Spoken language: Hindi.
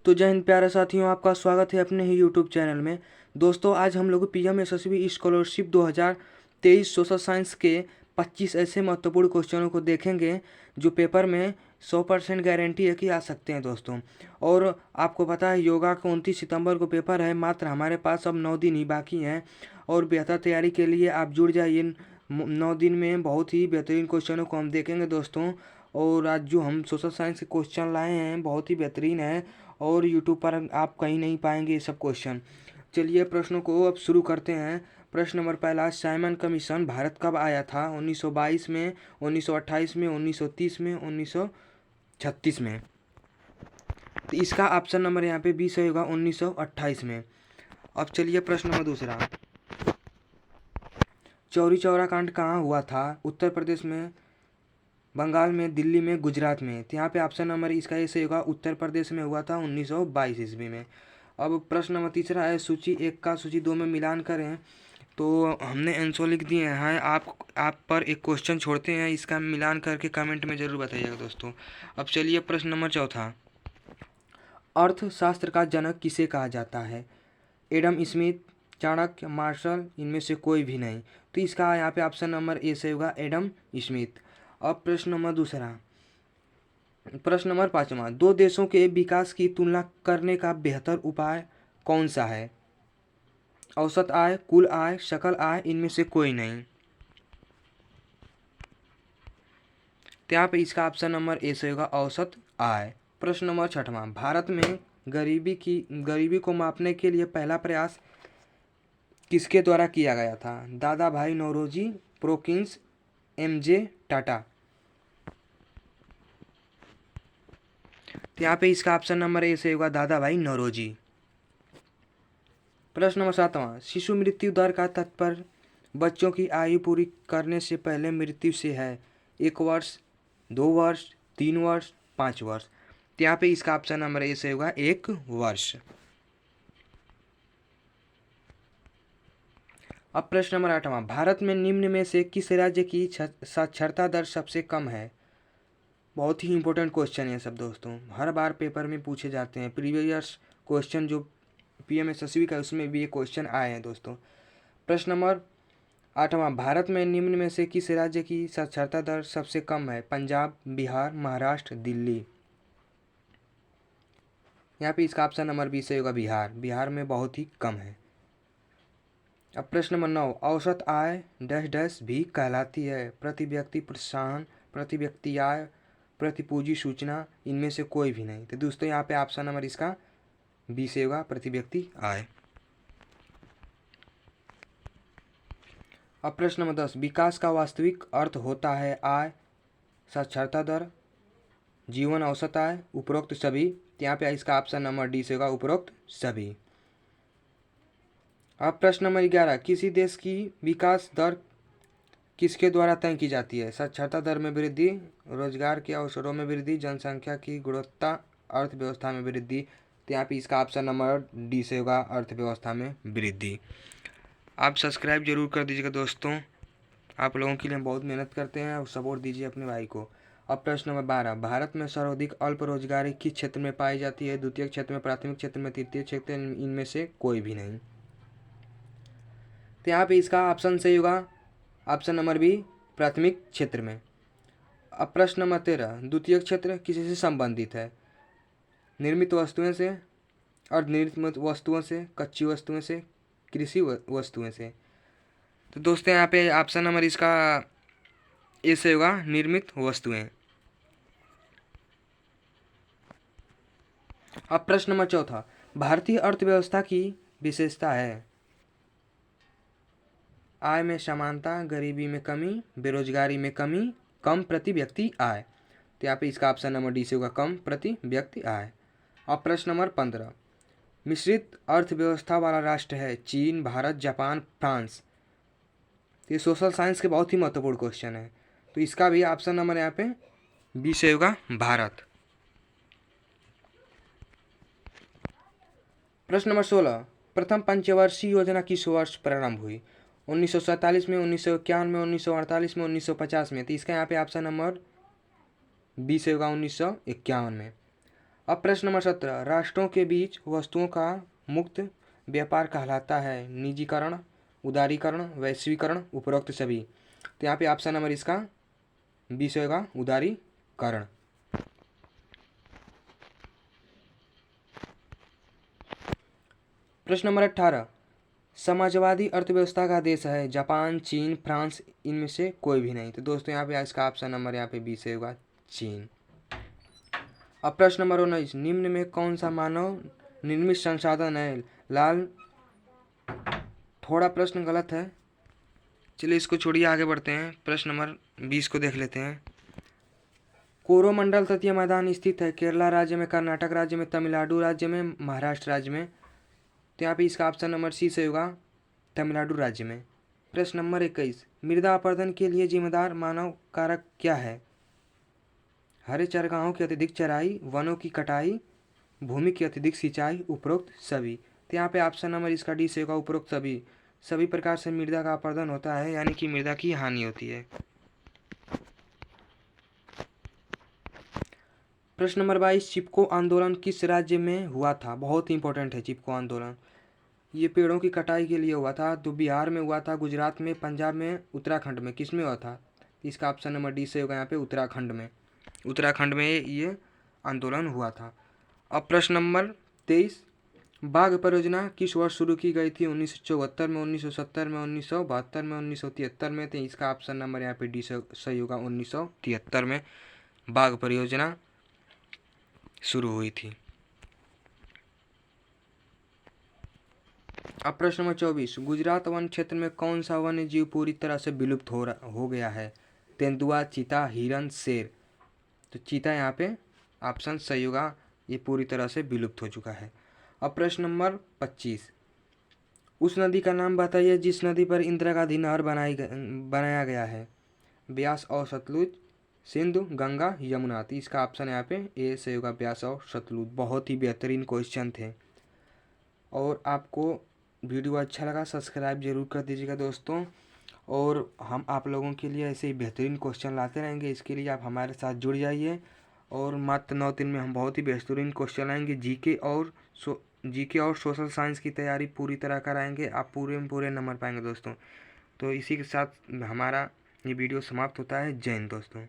तो जय हिंद प्यारे साथियों, आपका स्वागत है अपने ही यूट्यूब चैनल में। दोस्तों, आज हम लोग पीएम यशस्वी स्कॉलरशिप 2023 सोशल साइंस के 25 ऐसे महत्वपूर्ण क्वेश्चनों को देखेंगे जो पेपर में 100% गारंटी है कि आ सकते हैं दोस्तों। और आपको पता है, योगा का 29 सितंबर को पेपर है। मात्र हमारे पास अब 9 दिन ही बाकी हैं और बेहतर तैयारी के लिए आप जुड़ जाइए। 9 दिन में बहुत ही बेहतरीन क्वेश्चनों को हम देखेंगे दोस्तों। और आज जो हम सोशल साइंस के क्वेश्चन लाए हैं बहुत ही बेहतरीन है और यूट्यूब पर आप कहीं नहीं पाएंगे ये सब क्वेश्चन। चलिए प्रश्नों को अब शुरू करते हैं। प्रश्न नंबर पहला, साइमन कमीशन भारत कब आया था? 1922 में, 1928 में, 1930 में, 1936 में। तो इसका ऑप्शन नंबर यहाँ पे 20 होगा, 1928 में। अब चलिए प्रश्न नंबर दूसरा, चौरी चौरा कांड कहाँ हुआ था? उत्तर प्रदेश में, बंगाल में, दिल्ली में, गुजरात में। तो यहाँ पे ऑप्शन नंबर इसका ऐसे होगा, उत्तर प्रदेश में हुआ था 1922 ईस्वी में। अब प्रश्न नंबर तीसरा है, सूची 1 का सूची 2 में मिलान करें। तो हमने आंसर लिख दिए हैं। आप पर एक क्वेश्चन छोड़ते हैं, इसका मिलान करके कमेंट में ज़रूर बताइएगा दोस्तों। अब चलिए प्रश्न नंबर चौथा, अर्थशास्त्र का जनक किसे कहा जाता है? एडम स्मिथ, चाणक्य, मार्शल, इनमें से कोई भी नहीं। तो इसका यहाँ पे ऑप्शन नंबर ए से होगा, एडम स्मिथ। अब प्रश्न नंबर दूसरा, प्रश्न नंबर पाँचवा, दो देशों के विकास की तुलना करने का बेहतर उपाय कौन सा है? औसत आय, कुल आय, सकल आय, इनमें से कोई नहीं। तो यहाँ पे इसका ऑप्शन नंबर ए से होगा, औसत आय। प्रश्न नंबर छठवां, भारत में गरीबी को मापने के लिए पहला प्रयास किसके द्वारा किया गया था? दादा भाई नौरोजी, प्रोकिंस, एमजे टाटा। तो यहाँ पे इसका ऑप्शन नंबर ए से होगा, दादा भाई नौरोजी। प्रश्न नंबर सातवां, शिशु मृत्यु दर का तात्पर्य बच्चों की आयु पूरी करने से पहले मृत्यु से है। 1 वर्ष, 2 वर्ष, 3 वर्ष, 5 वर्ष। तो यहाँ पे इसका ऑप्शन नंबर ए से होगा, 1 वर्ष। अब प्रश्न नंबर आठवां, भारत में निम्न में से किस राज्य की साक्षरता दर सबसे कम है? बहुत ही इंपॉर्टेंट क्वेश्चन है सब दोस्तों, हर बार पेपर में पूछे जाते हैं। प्रीवियस क्वेश्चन जो पीएम यशस्वी का, उसमें भी ये क्वेश्चन आए हैं दोस्तों। प्रश्न नंबर आठवां, भारत में निम्न में से किस राज्य की साक्षरता दर सबसे कम है? पंजाब, बिहार, महाराष्ट्र, दिल्ली। यहाँ पे इसका ऑप्शन नंबर बी से होगा, बिहार। बिहार में बहुत ही कम है। अब प्रश्न नंबर 9, औसत आय डैश डैश भी कहलाती है? प्रति व्यक्ति प्रोत्साहन, प्रति व्यक्ति आय, प्रति पूंजी सूचना, इनमें से कोई भी नहीं। तो दोस्तों यहाँ पे ऑप्शन नंबर इसका बी से होगा, प्रति व्यक्ति आय। अब प्रश्न नंबर 10, विकास का वास्तविक अर्थ होता है आय, साक्षरता दर, जीवन औसत आय, उपरोक्त सभी। यहाँ पे इसका ऑप्शन नंबर डी से होगा, उपरोक्त सभी। अब प्रश्न नंबर 11, किसी देश की विकास दर किसके द्वारा तय की जाती है? साक्षरता दर में वृद्धि, रोजगार के अवसरों में वृद्धि, जनसंख्या की गुणवत्ता, अर्थव्यवस्था में वृद्धि। तो यहाँ पे इसका ऑप्शन नंबर डी से होगा, अर्थव्यवस्था में वृद्धि। आप सब्सक्राइब जरूर कर दीजिएगा दोस्तों, आप लोगों के लिए बहुत मेहनत करते हैं और सपोर्ट दीजिए अपने भाई को। अब प्रश्न नंबर 12, भारत में सर्वाधिक अल्प रोजगारी किस क्षेत्र में पाई जाती है? द्वितीय क्षेत्र में, प्राथमिक क्षेत्र में, तृतीय क्षेत्र, इनमें से कोई भी नहीं। तो यहाँ पे इसका ऑप्शन सही होगा, ऑप्शन नंबर बी, प्राथमिक क्षेत्र में। अब प्रश्न नंबर 13, द्वितीय क्षेत्र किसी से संबंधित है? निर्मित वस्तुओं से, अर्धनिर्मित वस्तुओं से, कच्ची वस्तुओं से, कृषि वस्तुओं से। तो दोस्तों यहाँ पे ऑप्शन नंबर इसका ए से होगा, निर्मित वस्तुएं। अब प्रश्न नंबर 14, भारतीय अर्थव्यवस्था की विशेषता है? आय में समानता, गरीबी में कमी, बेरोजगारी में कमी, कम प्रति व्यक्ति आय। तो यहाँ पे इसका ऑप्शन नंबर डी से होगा, कम प्रति व्यक्ति आय। अब प्रश्न नंबर 15, मिश्रित अर्थव्यवस्था वाला राष्ट्र है? चीन, भारत, जापान, फ्रांस। तो ये सोशल साइंस के बहुत ही महत्वपूर्ण क्वेश्चन है, तो इसका भी ऑप्शन नंबर यहाँ पे बी से होगा, भारत। प्रश्न नंबर 16, प्रथम पंचवर्षीय योजना किस वर्ष प्रारंभ हुई? 1947 में, 1951 में, 1948 में, 1950 में। तो इसका यहाँ पे ऑप्शन नंबर बी से होगा, 1951 में। अब प्रश्न नंबर 17, राष्ट्रों के बीच वस्तुओं का मुक्त व्यापार कहलाता है निजीकरण, उदारीकरण, वैश्वीकरण, उपरोक्त सभी। तो यहाँ पे ऑप्शन नंबर इसका 20 होगा उदारीकरण। प्रश्न नंबर 18, समाजवादी अर्थव्यवस्था का देश है जापान, चीन, फ्रांस, इनमें से कोई भी नहीं। तो दोस्तों यहाँ पे इसका ऑप्शन नंबर यहाँ पे 20 होगा चीन। अब प्रश्न नंबर 19, निम्न में कौन सा मानव निर्मित संसाधन है? लाल, थोड़ा प्रश्न गलत है, चलिए इसको छोड़िए, आगे बढ़ते हैं। प्रश्न नंबर 20 को देख लेते हैं। कोरोमंडल तटीय मैदान स्थित है केरला राज्य में, कर्नाटक राज्य में, तमिलनाडु राज्य में, महाराष्ट्र राज्य में। तो यहाँ पे इसका ऑप्शन नंबर सी से होगा तमिलनाडु राज्य में। प्रश्न नंबर 21, मृदा अपरदन के लिए जिम्मेदार मानव कारक क्या है? हरे चारागाहों की अत्यधिक चराई, वनों की कटाई, भूमि की अत्यधिक सिंचाई, उपरोक्त सभी। तो यहाँ पे ऑप्शन नंबर इसका डी से होगा उपरोक्त सभी। सभी प्रकार से मृदा का अपरदन होता है, यानी कि मृदा की हानि होती है। प्रश्न नंबर 22, चिपको आंदोलन किस राज्य में हुआ था? बहुत ही इंपॉर्टेंट है चिपको आंदोलन। ये पेड़ों की कटाई के लिए हुआ था। तो बिहार में हुआ था, गुजरात में, पंजाब में, उत्तराखंड में, किस में हुआ था? इसका ऑप्शन नंबर डी से होगा यहाँ पे उत्तराखंड में। उत्तराखंड में ये आंदोलन हुआ था। अब प्रश्न नंबर 23, बाघ परियोजना किस वर्ष शुरू की गई थी? 1974 में, 1970 में, 1972 में, 1973 में। तो इसका ऑप्शन नंबर यहाँ पे डी से सही होगा 1973 में बाघ परियोजना शुरू हुई थी। अब प्रश्न नंबर 24, गुजरात वन क्षेत्र में कौन सा वन्य जीव पूरी तरह से विलुप्त हो गया है? तेंदुआ, चीता, हिरन, शेर। तो चीता यहाँ पे ऑप्शन सही होगा, ये पूरी तरह से विलुप्त हो चुका है। अब प्रश्न नंबर 25, उस नदी का नाम बताइए जिस नदी पर इंदिरा गांधी नहर बनाया गया है? ब्यास और सतलुज, सिंधु, गंगा, यमुना। तो इसका ऑप्शन यहाँ पे ए से होगा ब्यास और सतलुज। बहुत ही बेहतरीन क्वेश्चन थे। और आपको वीडियो अच्छा लगा सब्सक्राइब जरूर कर दीजिएगा दोस्तों, और हम आप लोगों के लिए ऐसे ही बेहतरीन क्वेश्चन लाते रहेंगे। इसके लिए आप हमारे साथ जुड़ जाइए, और मात्र 9 दिन में हम बहुत ही बेहतरीन क्वेश्चन लाएंगे। जीके और सोशल साइंस की तैयारी पूरी तरह कराएंगे, आप पूरे में पूरे नंबर पाएंगे दोस्तों। तो इसी के साथ हमारा ये वीडियो समाप्त होता है। जय हिंद दोस्तों।